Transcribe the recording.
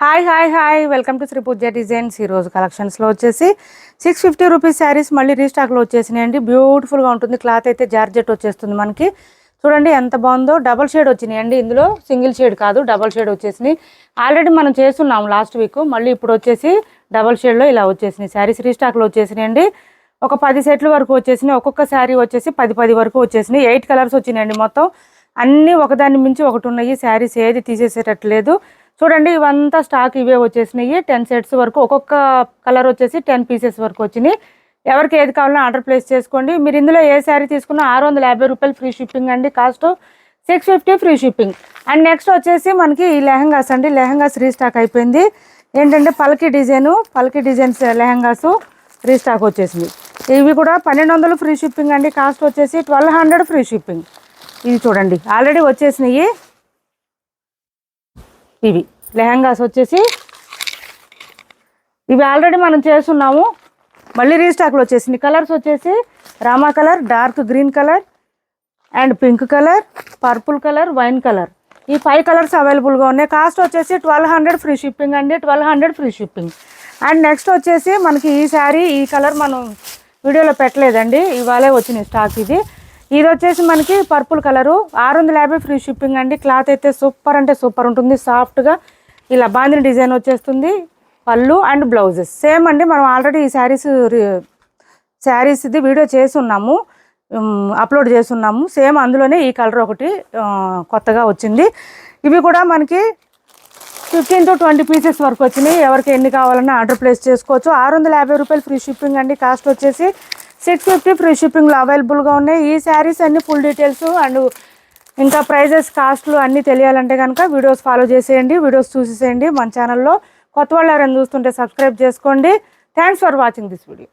Hi welcome to Sri Pooja designs. ఈరోజు కలెక్షన్స్లో వచ్చేసి 650 రూపీస్ శారీస్ మళ్ళీ రీస్టాక్లో వచ్చేసినాయండి. బ్యూటిఫుల్గా ఉంటుంది. క్లాత్ అయితే జార్జెట్ వచ్చేస్తుంది మనకి. చూడండి ఎంత బాగుందో. డబల్ షేడ్ వచ్చినాయండి. ఇందులో సింగిల్ షేడ్ కాదు, డబల్ షేడ్ వచ్చేసినాయి. ఆల్రెడీ మనం చేస్తున్నాం లాస్ట్ వీక్. మళ్ళీ ఇప్పుడు వచ్చేసి డబల్ షేడ్లో ఇలా వచ్చేసినాయి శారీస్. రీస్టాక్లో వచ్చేసినాయండి. ఒక 10 సెట్ల వరకు వచ్చేసినాయి. ఒక్కొక్క శారీ వచ్చేసి 10 వరకు వచ్చేసినాయి. 8 కలర్స్ వచ్చినాయండి మొత్తం. అన్నీ ఒకదాన్ని మించి ఒకటి ఉన్నాయి. శారీస్ ఏది తీసేసేటట్లేదు. చూడండి ఇవంతా స్టాక్ ఇవే వచ్చేసినాయి. 10 సెట్స్ వరకు, ఒక్కొక్క కలర్ వచ్చేసి 10 పీసెస్ వరకు వచ్చినాయి. ఎవరికి ఏది కావాలన్నా ఆర్డర్ ప్లేస్ చేసుకోండి. మీరు ఇందులో ఏ శారీ తీసుకున్నా 650 రూపాయలు ఫ్రీ షిప్పింగ్ అండి. Cost 650 free shipping. And next వచ్చేసి మనకి ఈ లెహంగాస్ అండి. లెహంగాస్ రీస్టాక్ అయిపోయింది. ఏంటంటే పల్కి డిజైన్స్ లెహంగాస్ రీస్టాక్ వచ్చేసింది. ఇవి కూడా 1200 ఫ్రీ షిప్పింగ్ అండి. కాస్ట్ వచ్చేసి 1200 ఫ్రీ షిప్పింగ్. ఇవి చూడండి ఆల్రెడీ వచ్చేసినాయి. ఇవి లెహంగాస్ వచ్చేసి ఇవి ఆల్రెడీ మనం చేస్తున్నాము. మళ్ళీ రీస్టాక్లో వచ్చేసింది. కలర్స్ వచ్చేసి Rama colour, dark green colour and pink colour, purple colour, wine colour. ఈ 5 కలర్స్ అవైలబుల్గా ఉన్నాయి. కాస్ట్ వచ్చేసి 1200 ఫ్రీ షిప్పింగ్ అండి. 1200 ఫ్రీ షిప్పింగ్. అండ్ నెక్స్ట్ వచ్చేసి మనకి ఈ శారీ, ఈ కలర్ మనం వీడియోలో పెట్టలేదండి, ఇవాళే వచ్చినాయి స్టాక్. ఇది వచ్చేసి మనకి పర్పుల్ కలరు. 650 ఫ్రీ షిప్పింగ్ అండి. క్లాత్ అయితే సూపర్ అంటే సూపర్ ఉంటుంది. సాఫ్ట్గా ఇలా బాందిని డిజైన్ వచ్చేస్తుంది. పళ్ళు అండ్ బ్లౌజెస్ సేమ్ అండి. మనం ఆల్రెడీ ఈ శారీస్ది వీడియో చేస్తున్నాము, అప్లోడ్ చేస్తున్నాము. సేమ్ అందులోనే ఈ కలర్ ఒకటి కొత్తగా వచ్చింది. ఇవి కూడా మనకి 15 to 20 పీసెస్ వరకు వచ్చినాయి. ఎవరికి ఎన్ని కావాలన్నా ఆర్డర్ ప్లేస్ చేసుకోవచ్చు. 650 రూపాయలు ఫ్రీ షిప్పింగ్ అండి. కాస్ట్ వచ్చేసి 650 ఫ్రీ షిప్పింగ్లో అవైలబుల్గా ఉన్నాయి. ఈ శారీస్ అన్ని ఫుల్ డీటెయిల్స్ అండ్ ఇంకా ప్రైజెస్, కాస్ట్లు అన్నీ తెలియాలంటే కనుక వీడియోస్ ఫాలో చేసేయండి, వీడియోస్ చూసేసేయండి. మన ఛానల్లో కొత్త వాళ్ళు ఎవరైనా చూస్తుంటే సబ్స్క్రైబ్ చేసుకోండి. Thanks for watching this video.